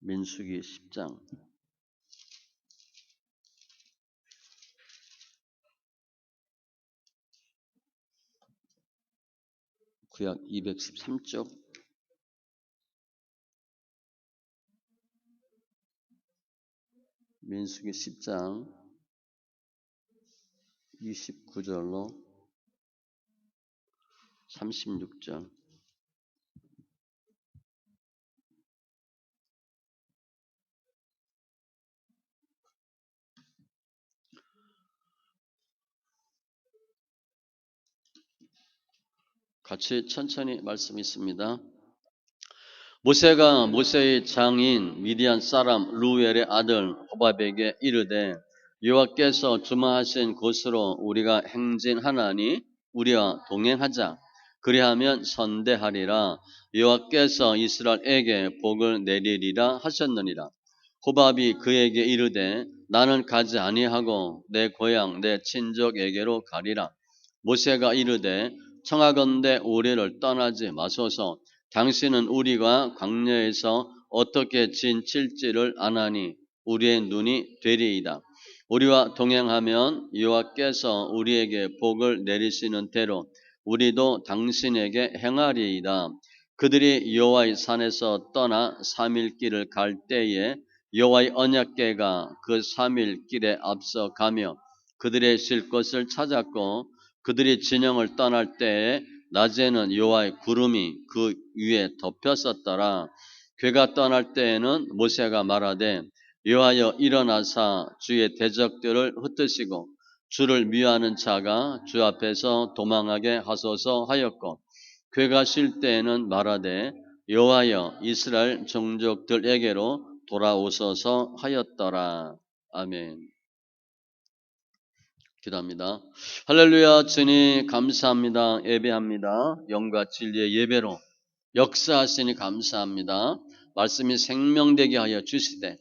민수기 10장. 구약 213쪽. 민수기 10장 29절로 36절. 같이 천천히 말씀 있습니다. 모세가 모세의 장인 미디안 사람 루엘의 아들 호밥에게 이르되 여호와께서 주마하신 곳으로 우리가 행진하나니 우리와 동행하자. 그리하면 선대하리라. 여호와께서 이스라엘에게 복을 내리리라 하셨느니라. 호밥이 그에게 이르되 나는 가지 아니하고 내 고향 내 친족에게로 가리라. 모세가 이르되 청하건대 우리를 떠나지 마소서. 당신은 우리가 광야에서 어떻게 진칠지를 아나니 우리의 눈이 되리이다. 우리와 동행하면 여호와께서 우리에게 복을 내리시는 대로 우리도 당신에게 행하리이다. 그들이 여호와의 산에서 떠나 3일 길을 갈 때에 여호와의 언약궤가 그 3일 길에 앞서 가며 그들의 쉴 곳을 찾았고 그들이 진영을 떠날 때에 낮에는 여호와의 구름이 그 위에 덮였었더라. 궤가 떠날 때에는 모세가 말하되 여호와여 일어나사 주의 대적들을 흩으시고 주를 미워하는 자가 주 앞에서 도망하게 하소서 하였고 궤가 쉴 때에는 말하되 여호와여 이스라엘 종족들에게로 돌아오소서 하였더라. 아멘. 기도합니다. 할렐루야. 주님 감사합니다. 예배합니다. 영과 진리의 예배로 역사하시니 감사합니다. 말씀이 생명되게 하여 주시되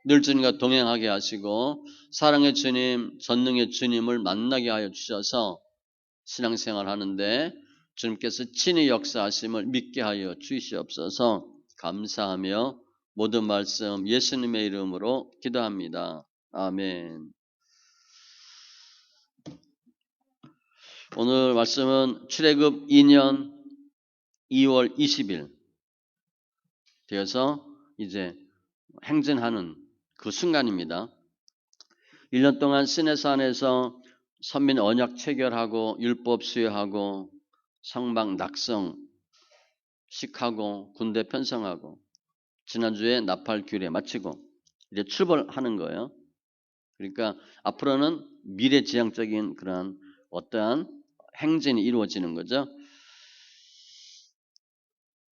늘 주님과 동행하게 하시고 사랑의 주님, 전능의 주님을 만나게 하여 주셔서 신앙생활 하는데 주님께서 친히 역사하심을 믿게 하여 주시옵소서. 감사하며 모든 말씀 예수님의 이름으로 기도합니다. 아멘. 오늘 말씀은 출애굽 2년 2월 20일 되어서 이제 행진하는 그 순간입니다. 1년 동안 시내산에서 선민 언약 체결하고 율법 수여하고 성막 낙성식하고 군대 편성하고 지난주에 나팔 규례 마치고 이제 출발하는 거예요. 그러니까 앞으로는 미래지향적인 그런 어떠한 행진이 이루어지는 거죠.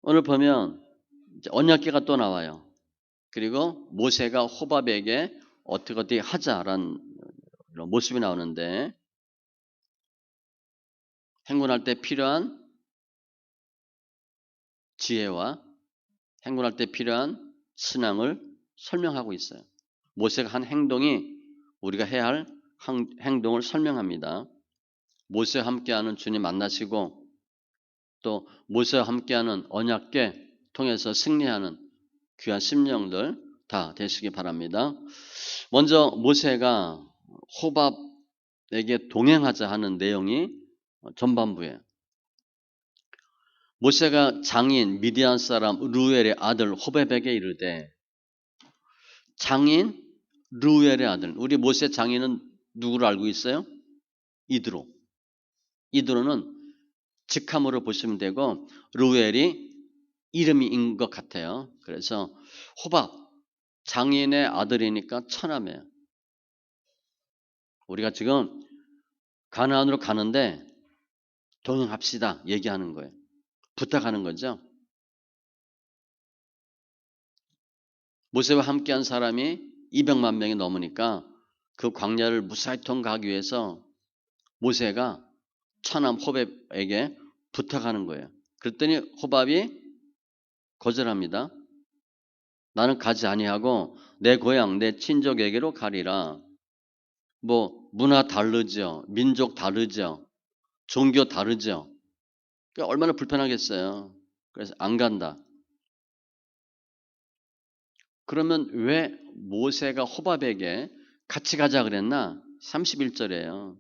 오늘 보면 언약궤가 또 나와요. 그리고 모세가 호밥에게 어떻게 하자라는 모습이 나오는데 행군할 때 필요한 지혜와 행군할 때 필요한 신앙을 설명하고 있어요. 모세가 한 행동이 우리가 해야 할 행동을 설명합니다. 모세와 함께하는 주님 만나시고 또 모세와 함께하는 언약궤 통해서 승리하는 귀한 심령들 다 되시기 바랍니다. 먼저 모세가 호밥에게 동행하자 하는 내용이 전반부에 모세가 장인 미디안 사람 루엘의 아들 호밥에게 이르되 장인 루엘의 아들 우리 모세 장인은 누구를 알고 있어요? 이드로. 이드로는 직함으로 보시면 되고 루엘이 이름인 것 같아요. 그래서 호밥 장인의 아들이니까 처남이에요. 우리가 지금 가나안으로 가는데 동행합시다 얘기하는 거예요. 부탁하는 거죠. 모세와 함께한 사람이 200만 명이 넘으니까 그 광야를 무사히 통과하기 위해서 모세가 처남 호밥에게 부탁하는 거예요. 그랬더니 호밥이 거절합니다. 나는 가지 아니하고 내 고향 내 친족에게로 가리라. 뭐 문화 다르죠. 민족 다르죠. 종교 다르죠. 그러니까 얼마나 불편하겠어요. 그래서 안 간다. 그러면 왜 모세가 호밥에게 같이 가자 그랬나? 31절이에요.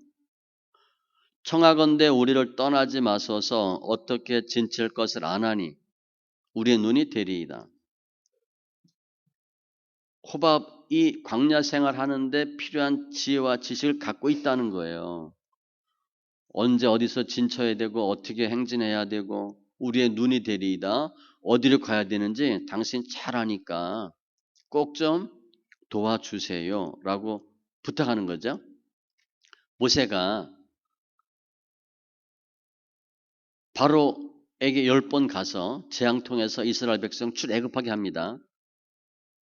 청하건대 우리를 떠나지 마소서 어떻게 진칠 것을 아나니 우리의 눈이 되리이다. 호밥이 광야 생활하는데 필요한 지혜와 지식을 갖고 있다는 거예요. 언제 어디서 진쳐야 되고 어떻게 행진해야 되고 우리의 눈이 되리이다. 어디를 가야 되는지 당신 잘 아니까 꼭 좀 도와주세요 라고 부탁하는 거죠. 모세가 바로에게 10번 가서 재앙 통해서 이스라엘 백성 출애굽하게 합니다.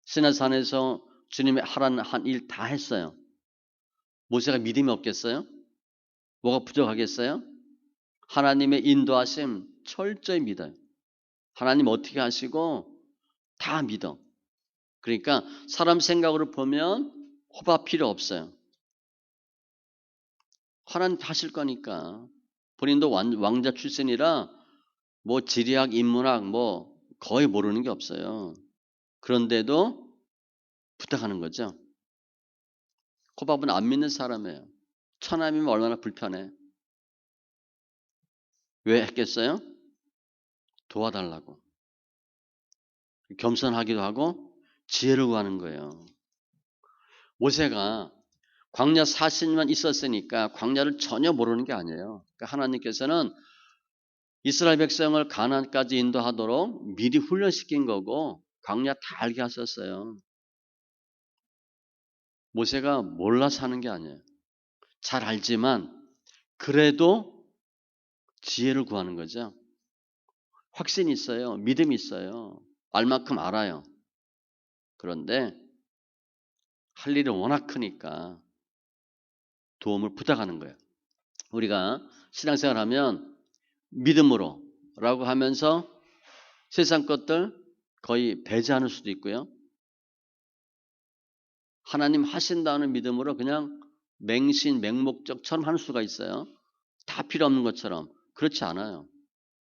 시내산에서 주님의 하라는 한 일 다 했어요. 모세가 믿음이 없겠어요? 뭐가 부족하겠어요? 하나님의 인도하심 철저히 믿어요. 하나님 어떻게 하시고 다 믿어. 그러니까 사람 생각으로 보면 호밥 필요 없어요. 하나님 다 하실 거니까. 본인도 왕자 출신이라 뭐 지리학, 인문학 뭐 거의 모르는 게 없어요. 그런데도 부탁하는 거죠. 호밥은 안 믿는 사람이에요. 천함이면 얼마나 불편해. 왜 했겠어요? 도와달라고. 겸손하기도 하고 지혜를 구하는 거예요. 모세가 광야 40년 있었으니까 광야를 전혀 모르는 게 아니에요. 그러니까 하나님께서는 이스라엘 백성을 가나안까지 인도하도록 미리 훈련시킨 거고 광야 다 알게 하셨어요. 모세가 몰라서 하는 게 아니에요. 잘 알지만 그래도 지혜를 구하는 거죠. 확신이 있어요. 믿음이 있어요. 알 만큼 알아요. 그런데 할 일이 워낙 크니까 도움을 부탁하는 거예요. 우리가 신앙생활하면 믿음으로 라고 하면서 세상 것들 거의 배제하는 수도 있고요. 하나님 하신다는 믿음으로 그냥 맹신, 맹목적처럼 하는 수가 있어요. 다 필요 없는 것처럼. 그렇지 않아요.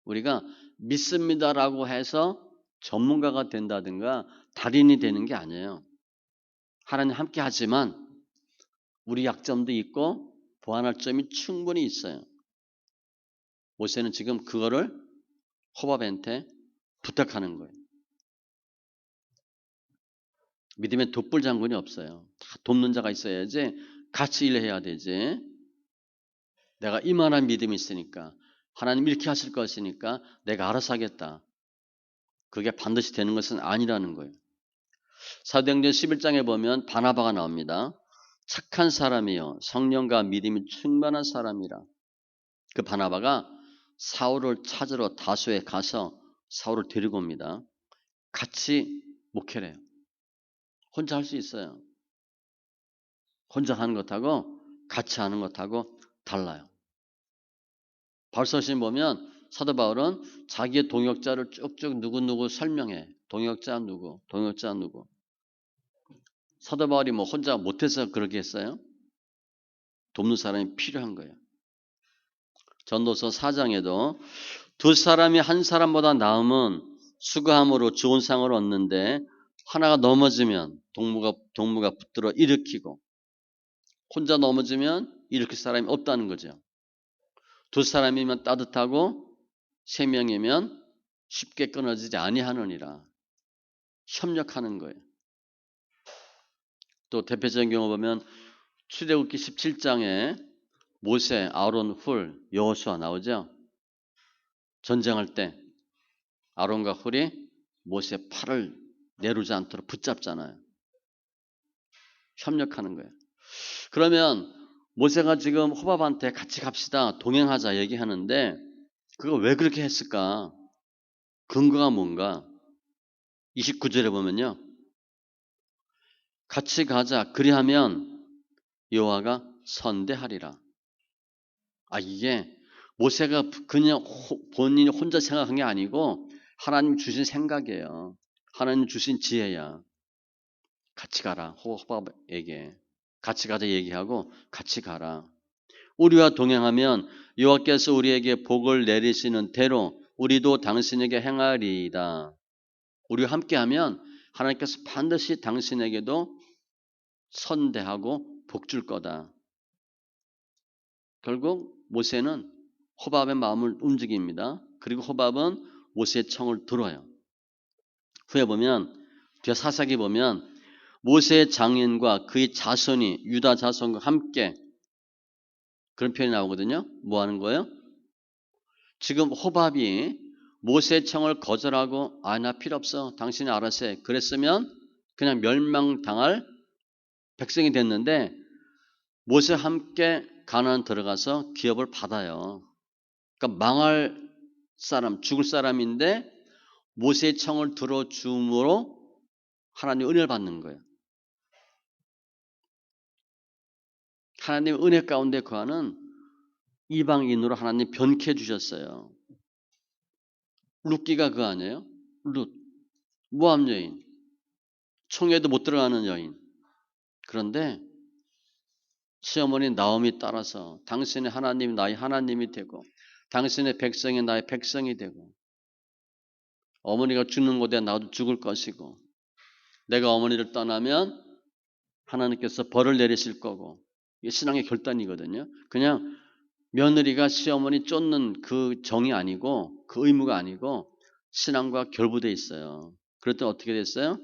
우리가 믿습니다라고 해서 전문가가 된다든가 달인이 되는 게 아니에요. 하나님 함께 하지만 우리 약점도 있고 보완할 점이 충분히 있어요. 모세는 지금 그거를 호밥한테 부탁하는 거예요. 믿음에 돛불 장군이 없어요. 다 돕는 자가 있어야지 같이 일해야 되지. 내가 이만한 믿음이 있으니까 하나님 이렇게 하실 것이니까 내가 알아서 하겠다. 그게 반드시 되는 것은 아니라는 거예요. 사도행전 11장에 보면 바나바가 나옵니다. 착한 사람이요 성령과 믿음이 충만한 사람이라. 그 바나바가 사울을 찾으러 다소에 가서 사울을 데리고 옵니다. 같이 목회를 해요. 혼자 할 수 있어요. 혼자 하는 것하고 같이 하는 것하고 달라요. 바울서신 보면 사도 바울은 자기의 동역자를 쭉쭉 누구누구 설명해. 동역자 누구, 동역자 누구. 사도 바울이 뭐 혼자 못해서 그렇게 했어요? 돕는 사람이 필요한 거예요. 전도서 4장에도 두 사람이 한 사람보다 나으면 수고함으로 좋은 상을 얻는데 하나가 넘어지면 동무가 붙들어 일으키고 혼자 넘어지면 일으킬 사람이 없다는 거죠. 두 사람이면 따뜻하고 세 명이면 쉽게 끊어지지 아니하느니라. 협력하는 거예요. 또 대표적인 경우 보면 출애굽기 17장에 모세, 아론, 훌, 여호수아 나오죠. 전쟁할 때 아론과 훌이 모세 팔을 내려오지 않도록 붙잡잖아요. 협력하는 거예요. 그러면 모세가 지금 호밥한테 같이 갑시다, 동행하자 얘기하는데 그거 왜 그렇게 했을까? 근거가 뭔가? 29절에 보면요. 같이 가자. 그리하면 여호와가 선대하리라. 이게 모세가 그냥 본인이 혼자 생각한 게 아니고 하나님 주신 생각이에요. 하나님 주신 지혜야. 같이 가라. 호밥에게. 같이 가자 얘기하고 같이 가라. 우리와 동행하면 여호와께서 우리에게 복을 내리시는 대로 우리도 당신에게 행하리이다. 우리와 함께하면 하나님께서 반드시 당신에게도 선대하고 복줄 거다. 결국 모세는 호밥의 마음을 움직입니다. 그리고 호밥은 모세의 청을 들어요. 후에 보면 뒤에 사사기 보면 모세의 장인과 그의 자손이 유다 자손과 함께 그런 표현이 나오거든요. 뭐 하는 거예요? 지금 호밥이 모세의 청을 거절하고 나 필요 없어. 당신이 알아서 해. 그랬으면 그냥 멸망당할 백성이 됐는데 모세와 함께 가나안 들어가서 기업을 받아요. 그러니까 망할 사람, 죽을 사람인데 모세의 청을 들어줌으로 하나님 은혜를 받는 거예요. 하나님 은혜 가운데 거하는 이방인으로 하나님 변케해 주셨어요. 룻기가 그 아니에요? 룻, 모압 여인, 총회도 못 들어가는 여인. 그런데 시어머니 나오미 따라서 당신의 하나님이 나의 하나님이 되고 당신의 백성이 나의 백성이 되고 어머니가 죽는 곳에 나도 죽을 것이고 내가 어머니를 떠나면 하나님께서 벌을 내리실 거고 이게 신앙의 결단이거든요. 그냥 며느리가 시어머니 쫓는 그 정이 아니고 그 의무가 아니고 신앙과 결부되어 있어요. 그랬더니 어떻게 됐어요?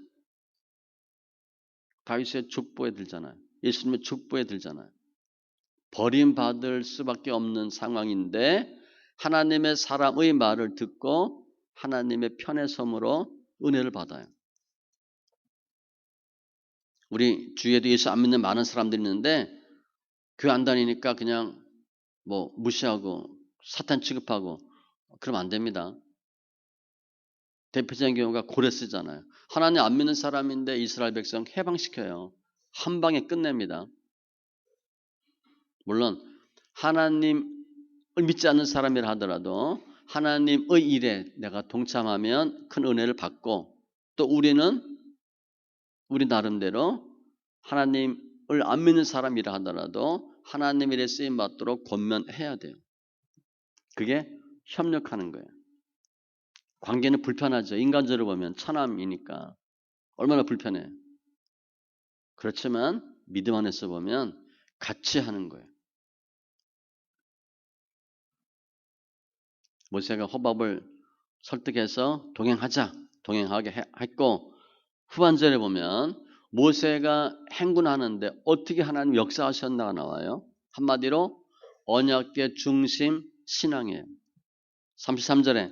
다윗의 족보에 들잖아요. 예수님의 족보에 들잖아요. 버림받을 수밖에 없는 상황인데 하나님의 사람의 말을 듣고 하나님의 편에 섬으로 은혜를 받아요. 우리 주위에도 예수 안 믿는 많은 사람들이 있는데 교회 안 다니니까 그냥 뭐 무시하고 사탄 취급하고 그러면 안 됩니다. 대표적인 경우가 고레스잖아요. 하나님 안 믿는 사람인데 이스라엘 백성 해방시켜요. 한 방에 끝냅니다. 물론 하나님을 믿지 않는 사람이라 하더라도 하나님의 일에 내가 동참하면 큰 은혜를 받고 또 우리는 우리 나름대로 하나님을 안 믿는 사람이라 하더라도 하나님 일에 쓰임 받도록 권면해야 돼요. 그게 협력하는 거예요. 관계는 불편하죠. 인간적으로 보면 처남이니까 얼마나 불편해요. 그렇지만 믿음 안에서 보면 같이 하는 거예요. 모세가 호밥을 설득해서 동행하게 했고 후반절에 보면 모세가 행군하는데 어떻게 하나님 역사하셨나가 나와요. 한마디로 언약궤 중심 신앙이에요. 33절에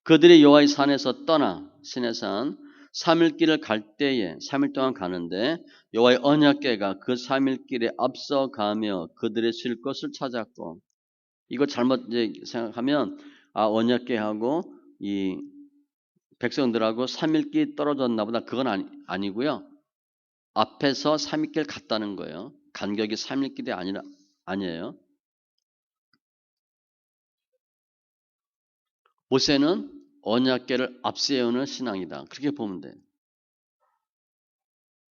그들이 여호와의 산에서 떠나 시내산 3일 길을 갈 때에 3일 동안 가는데 여호와의 언약궤가 그 3일 길에 앞서가며 그들의 쉴 것을 찾았고 이거 잘못 생각하면 언약궤하고 이 백성들하고 3일길 떨어졌나 보다. 그건 아니고요. 앞에서 3일길 갔다는 거예요. 간격이 3일길이 아니에요. 모세는 언약궤를 앞세우는 신앙이다. 그렇게 보면 돼요.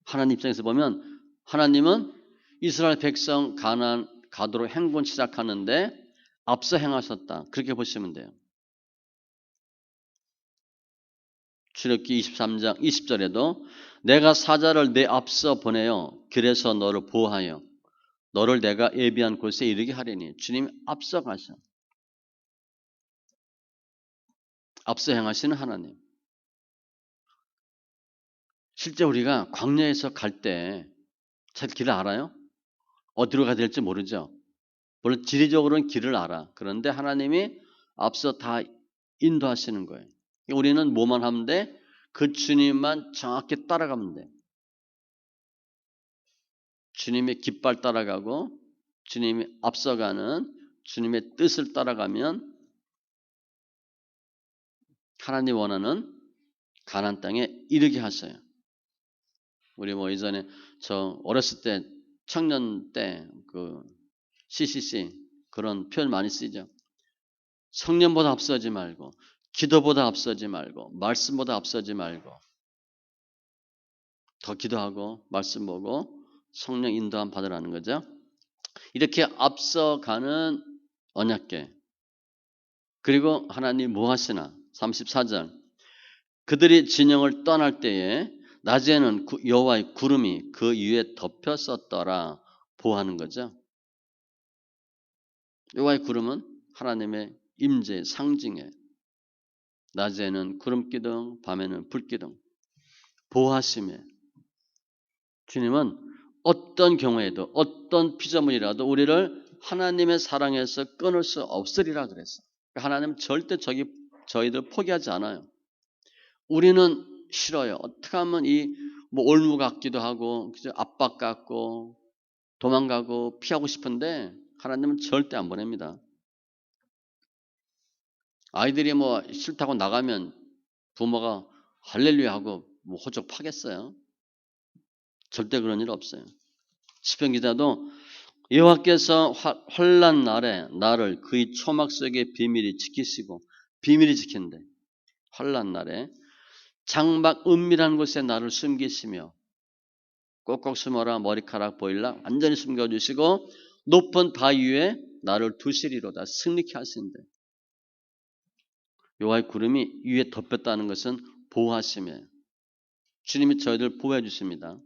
하나님 입장에서 보면 하나님은 이스라엘 백성 가나안 가도록 행군 시작하는데 앞서 행하셨다. 그렇게 보시면 돼요. 출애굽기 23장 20절에도 내가 사자를 내 앞서 보내어 길에서 너를 보호하여 너를 내가 예비한 곳에 이르게 하리니 주님이 앞서 가셔. 앞서 행하시는 하나님. 실제 우리가 광야에서 갈 때 잘 길을 알아요? 어디로 가야 될지 모르죠. 물론 지리적으로는 길을 알아. 그런데 하나님이 앞서 다 인도하시는 거예요. 우리는 뭐만 하면 돼? 그 주님만 정확히 따라가면 돼. 주님의 깃발 따라가고 주님이 앞서가는 주님의 뜻을 따라가면 하나님 원하는 가나안 땅에 이르게 하셔요. 우리 뭐 이전에 저 어렸을 때 청년 때 그 CCC 그런 표현 많이 쓰죠. 성령보다 앞서지 말고 기도보다 앞서지 말고 말씀보다 앞서지 말고 더 기도하고 말씀 보고 성령 인도함 받으라는 거죠. 이렇게 앞서가는 언약궤. 그리고 하나님 뭐 하시나? 34절. 그들이 진영을 떠날 때에 낮에는 여호와의 구름이 그 위에 덮였었더라. 보호하는 거죠. 여호와의 구름은 하나님의 임재 상징에 낮에는 구름기둥, 밤에는 불기둥. 보호하심에 주님은 어떤 경우에도 어떤 피조물이라도 우리를 하나님의 사랑에서 끊을 수 없으리라 그랬어. 하나님은 절대 저희들 포기하지 않아요. 우리는 싫어요. 어떻게 하면 뭐 올무 같기도 하고 압박 같고 도망가고 피하고 싶은데 하나님은 절대 안 보냅니다. 아이들이 뭐 싫다고 나가면 부모가 할렐루야 하고 뭐 호적파겠어요? 절대 그런 일 없어요. 시편 기자도 여호와께서 환난 날에 나를 그의 초막 속에 비밀히 지키시고 비밀히 지킨대. 환난 날에 장막 은밀한 곳에 나를 숨기시며 꼭꼭 숨어라 머리카락 보일라 완전히 숨겨주시고 높은 바위 위에 나를 두시리로다 승리케 하신대. 여호와의 구름이 위에 덮였다는 것은 보호하심이에요. 주님이 저희들 보호해 주십니다.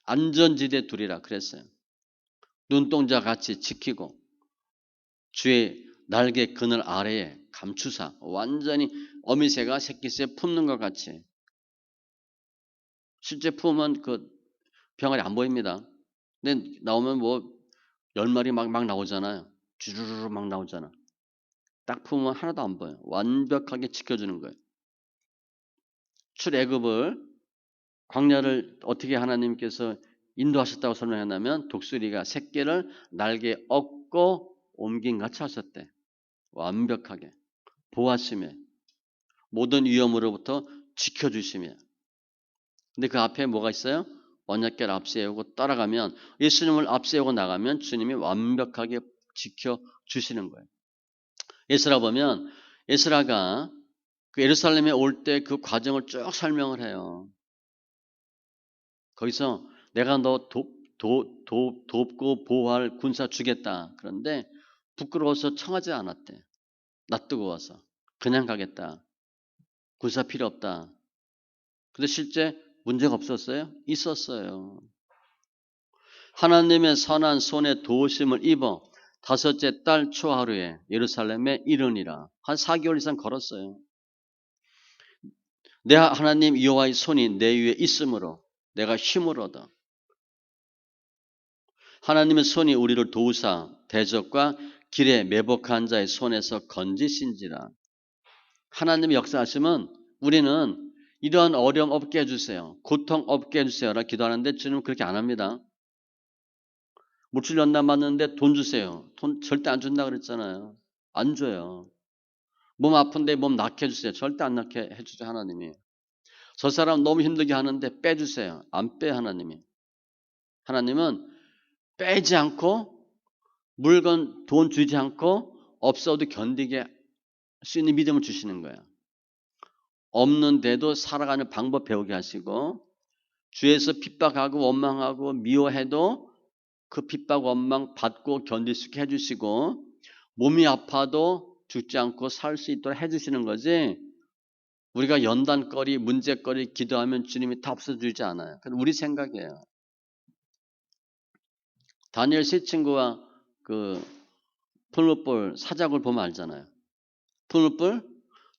안전지대 두리라 그랬어요. 눈동자 같이 지키고 주의 날개 그늘 아래에 감추사 완전히 어미새가 새끼새 품는 것 같이. 실제 품으면 그 병아리 안 보입니다. 근데 나오면 뭐 10마리 막 나오잖아요. 주르르 막 나오잖아. 딱 품으면 하나도 안 보여요. 완벽하게 지켜주는 거예요. 출애굽을 광야를 어떻게 하나님께서 인도하셨다고 설명했냐면 독수리가 새끼를 날개에 업고 옮긴 같이 하셨대. 완벽하게 보호하심에 모든 위험으로부터 지켜주심에. 근데 그 앞에 뭐가 있어요? 언약궤를 앞세우고 따라가면 예수님을 앞세우고 나가면 주님이 완벽하게 지켜주시는 거예요. 에스라 보면 에스라가 그 예루살렘에 올 때 그 과정을 쭉 설명을 해요. 거기서 내가 너 돕고 보호할 군사 주겠다. 그런데 부끄러워서 청하지 않았대. 낯뜨거워서. 그냥 가겠다. 군사 필요 없다. 근데 실제 문제가 없었어요? 있었어요. 하나님의 선한 손에 도우심을 입어 다섯째 달 초하루에 예루살렘에 이르니라. 한 4개월 이상 걸었어요. 내 하나님 여호와의 손이 내 위에 있으므로 내가 힘을 얻어. 하나님의 손이 우리를 도우사 대적과 길에 매복한 자의 손에서 건지신지라. 하나님의 역사하시면 우리는 이러한 어려움 없게 해주세요. 고통 없게 해주세요라 기도하는데 주님은 그렇게 안 합니다. 물질 연단 받는데 돈 주세요. 돈 절대 안 준다 그랬잖아요. 안 줘요. 몸 아픈데 몸 낫게 해주세요. 절대 안 낫게 해주죠 하나님이. 저 사람 너무 힘들게 하는데 빼주세요. 안 빼 하나님이. 하나님은 빼지 않고 물건 돈 주지 않고 없어도 견디게 할 수 있는 믿음을 주시는 거예요. 없는데도 살아가는 방법 배우게 하시고 주에서 핍박하고 원망하고 미워해도 그 핍박 원망 받고 견딜 수 있게 해주시고 몸이 아파도 죽지 않고 살 수 있도록 해주시는 거지. 우리가 연단거리 문제거리 기도하면 주님이 다 없어주지 않아요. 그건 우리 생각이에요. 다니엘 세 친구와 그 풀무불 사작을 보면 알잖아요. 풀무불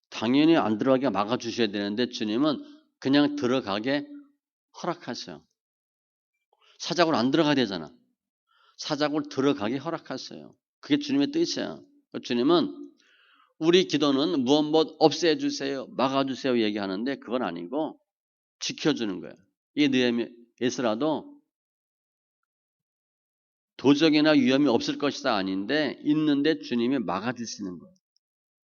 당연히 안 들어가게 막아주셔야 되는데 주님은 그냥 들어가게 허락하세요. 사작으로 안 들어가야 되잖아. 사작으로 들어가게 허락하세요. 그게 주님의 뜻이에요. 주님은 우리 기도는 무엇 없애주세요, 막아주세요 얘기하는데 그건 아니고 지켜주는 거예요. 이 느헤미야 에스라도 도적이나 위험이 없을 것이다 아닌데 있는데 주님이 막아주시는 거예요.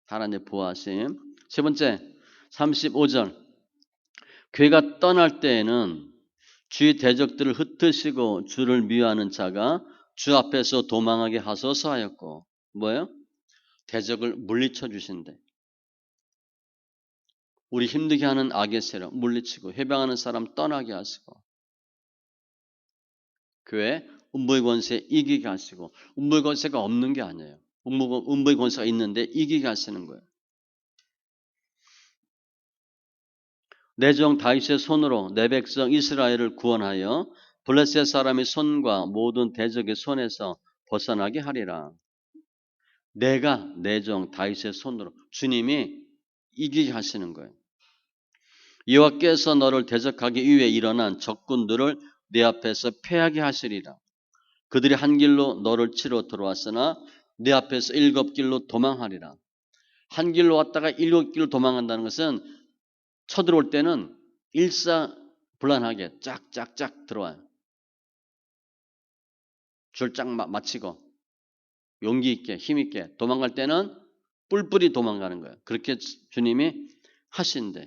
하나님의 보호하심. 세 번째 35절 그가 떠날 때에는 주의 대적들을 흩으시고 주를 미워하는 자가 주 앞에서 도망하게 하소서 하였고 뭐예요? 대적을 물리쳐 주신대. 우리 힘들게 하는 악의 세력 물리치고 회방하는 사람 떠나게 하시고 교회 음부의 권세 이기게 하시고 음부의 권세가 없는 게 아니에요. 음부의 권세가 있는데 이기게 하시는 거예요. 내 종 다윗의 손으로 내 백성 이스라엘을 구원하여 블레셋 사람의 손과 모든 대적의 손에서 벗어나게 하리라. 내가 내 종 다윗의 손으로 주님이 이기게 하시는 거예요. 여호와께서 너를 대적하기 위해 일어난 적군들을 내 앞에서 패하게 하시리라. 그들이 한 길로 너를 치러 들어왔으나 내 앞에서 7길로 도망하리라. 한 길로 왔다가 7길로 도망간다는 것은 쳐들어올 때는 일사불란하게 짝짝짝 들어와요. 줄 짝 맞히고 용기 있게 힘 있게 도망갈 때는 뿔뿔이 도망가는 거예요. 그렇게 주님이 하신대.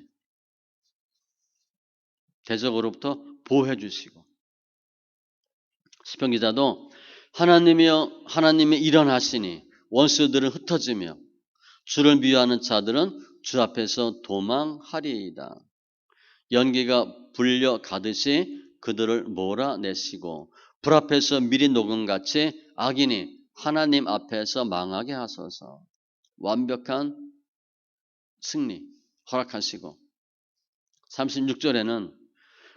대적으로부터 보호해 주시고. 시편 기자도 하나님이 일어나시니 원수들은 흩어지며 주를 미워하는 자들은 주 앞에서 도망하리이다. 연기가 불려 가듯이 그들을 몰아내시고 불 앞에서 미리 녹음같이 악인이 하나님 앞에서 망하게 하소서. 완벽한 승리 허락하시고 36절에는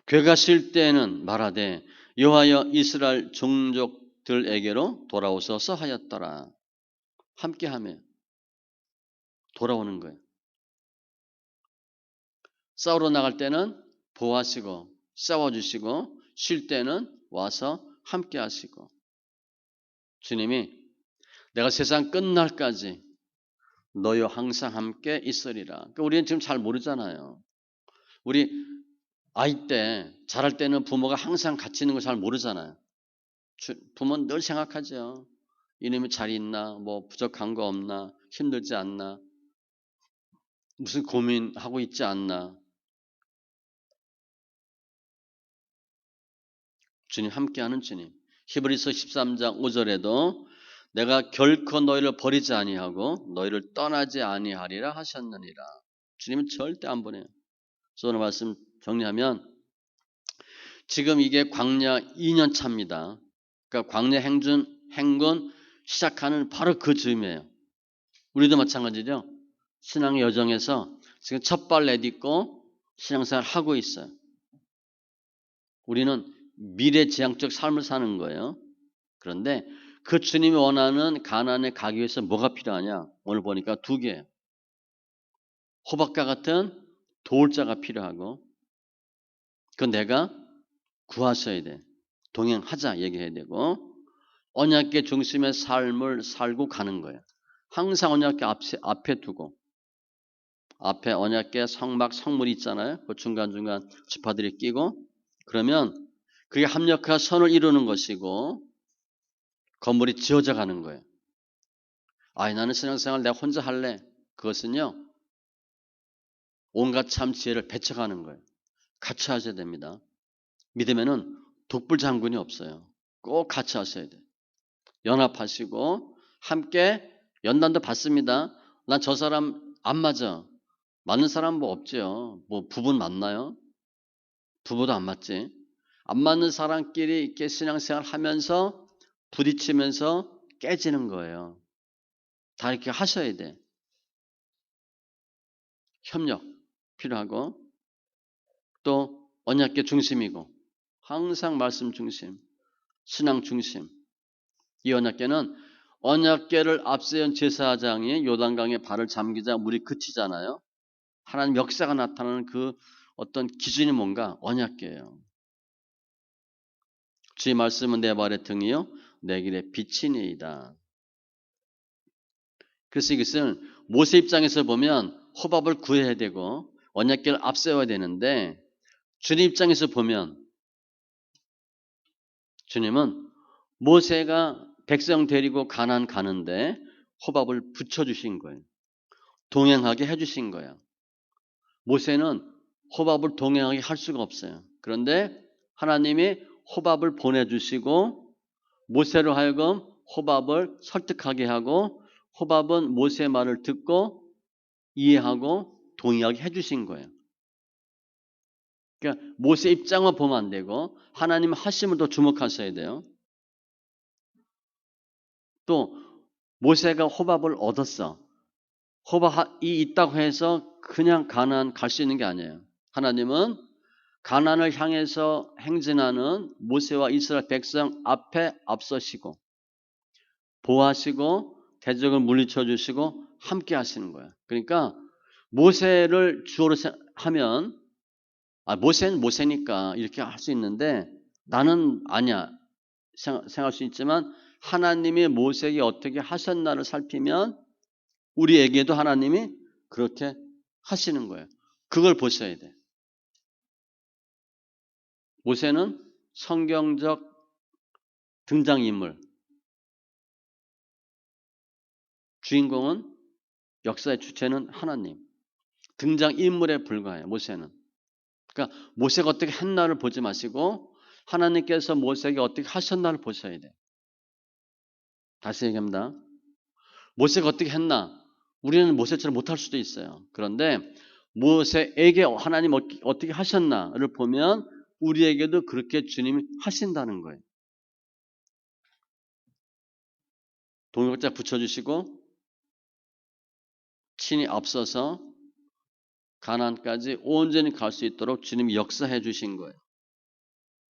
괴가실 때에는 말하되 여호와여 이스라엘 종족들에게로 돌아오소서 하였더라. 함께하며 돌아오는 거예요. 싸우러 나갈 때는 보호하시고 싸워주시고 쉴 때는 와서 함께하시고 주님이 내가 세상 끝날까지 너희와 항상 함께 있으리라. 그러니까 우리는 지금 잘 모르잖아요. 우리 아이 때 자랄 때는 부모가 항상 같이 있는 거 잘 모르잖아요. 부모는 늘 생각하죠. 이놈이 잘 있나, 뭐 부족한 거 없나, 힘들지 않나, 무슨 고민하고 있지 않나. 주님 함께하는 주님. 히브리서 13장 5절에도 내가 결코 너희를 버리지 아니하고 너희를 떠나지 아니하리라 하셨느니라. 주님은 절대 안 보내요. 오늘 말씀 정리하면 지금 이게 광야 2년 차입니다. 그러니까 광야 행군 시작하는 바로 그 즈음이에요. 우리도 마찬가지죠. 신앙의 여정에서 지금 첫 발 내딛고 신앙생활 하고 있어요. 우리는 미래지향적 삶을 사는 거예요. 그런데 그 주님이 원하는 가나안에 가기 위해서 뭐가 필요하냐? 오늘 보니까 2개예요. 호박과 같은 도울자가 필요하고 그건 내가 구하셔야 돼. 동행하자 얘기해야 되고 언약궤 중심의 삶을 살고 가는 거예요. 항상 언약궤 앞에 두고 앞에 언약궤 성막 성물이 있잖아요. 그 중간중간 지파들이 끼고 그러면 그게 합력화 선을 이루는 것이고 건물이 지어져 가는 거예요. 나는 신앙생활 내가 혼자 할래. 그것은요. 온갖 참 지혜를 배척하는 거예요. 같이 하셔야 됩니다. 믿으면은 독불 장군이 없어요. 꼭 같이 하셔야 돼요. 연합하시고 함께 연단도 받습니다. 난 저 사람 안 맞아. 맞는 사람 뭐 없지요. 뭐 부부는 맞나요? 부부도 안 맞지. 안 맞는 사람끼리 이렇게 신앙생활 하면서 부딪히면서 깨지는 거예요. 다 이렇게 하셔야 돼. 협력 필요하고 또 언약궤 중심이고 항상 말씀 중심, 신앙 중심. 이 언약궤는 언약궤를 앞세운 제사장이 요단강에 발을 잠기자 물이 그치잖아요. 하나님 역사가 나타나는 그 어떤 기준이 뭔가 언약궤예요. 주의 말씀은 내 발의 등이요 내 길의 빛이니이다. 그래서 이것을 모세 입장에서 보면 호밥을 구해야 되고 언약궤를 앞세워야 되는데 주님 입장에서 보면 주님은 모세가 백성 데리고 가나안 가는데 호밥을 붙여주신 거예요. 동행하게 해주신 거예요. 모세는 호밥을 동행하게 할 수가 없어요. 그런데 하나님이 호밥을 보내주시고 모세로 하여금 호밥을 설득하게 하고 호밥은 모세의 말을 듣고 이해하고 동의하게 해주신 거예요. 그러니까 모세 입장만 보면 안 되고 하나님 하심을 더 주목하셔야 돼요. 또 모세가 호밥을 얻었어. 호밥이 있다고 해서 그냥 가나안 갈 수 있는 게 아니에요. 하나님은 가나안을 향해서 행진하는 모세와 이스라엘 백성 앞에 앞서시고 보호하시고 대적을 물리쳐 주시고 함께 하시는 거예요. 그러니까 모세를 주어로 하면 모세는 모세니까 이렇게 할 수 있는데 나는 아니야 생각할 수 있지만 하나님이 모세에게 어떻게 하셨나를 살피면 우리에게도 하나님이 그렇게 하시는 거예요. 그걸 보셔야 돼. 모세는 성경적 등장인물, 주인공은 역사의 주체는 하나님, 등장인물에 불과해요. 모세는. 그러니까 모세가 어떻게 했나를 보지 마시고 하나님께서 모세에게 어떻게 하셨나를 보셔야 돼요. 다시 얘기합니다. 모세가 어떻게 했나? 우리는 모세처럼 못할 수도 있어요. 그런데 모세에게 하나님 어떻게 하셨나를 보면 우리에게도 그렇게 주님이 하신다는 거예요. 동역자 붙여주시고 친히 앞서서 가나안까지 온전히 갈 수 있도록 주님이 역사해 주신 거예요.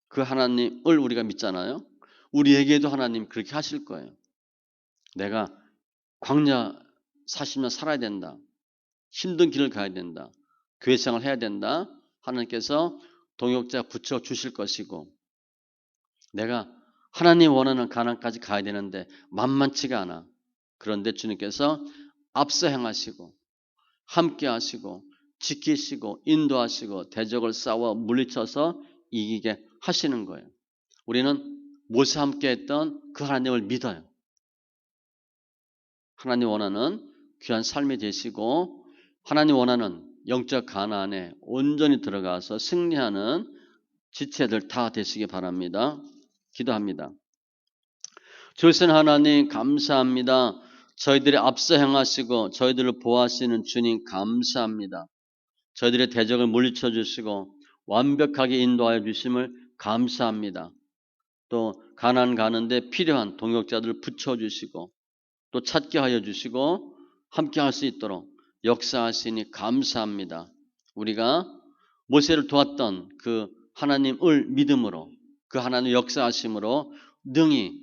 그 하나님을 우리가 믿잖아요. 우리에게도 하나님 그렇게 하실 거예요. 내가 광야 40년 살아야 된다. 힘든 길을 가야 된다. 교회 생활을 해야 된다. 하나님께서 동역자 붙여 주실 것이고 내가 하나님 원하는 가나안까지 가야 되는데 만만치가 않아. 그런데 주님께서 앞서 행하시고 함께 하시고 지키시고 인도하시고 대적을 싸워 물리쳐서 이기게 하시는 거예요. 우리는 모세와 함께 했던 그 하나님을 믿어요. 하나님 원하는 귀한 삶이 되시고 하나님 원하는 영적 가나안에 온전히 들어가서 승리하는 지체들 다 되시기 바랍니다. 기도합니다. 주신 하나님 감사합니다. 저희들이 앞서 행하시고 저희들을 보호하시는 주님 감사합니다. 저희들의 대적을 물리쳐 주시고 완벽하게 인도하여 주심을 감사합니다. 또 가나안 가는데 필요한 동역자들을 붙여주시고 또 찾게 하여 주시고 함께 할 수 있도록 역사하시니 감사합니다. 우리가 모세를 도왔던 그 하나님을 믿음으로 그 하나님 역사하심으로 능히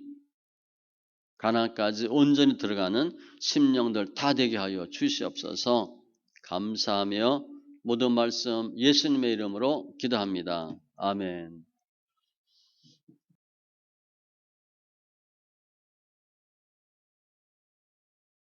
가나안까지 온전히 들어가는 심령들 다 되게 하여 주시옵소서. 감사하며 모든 말씀 예수님의 이름으로 기도합니다. 아멘.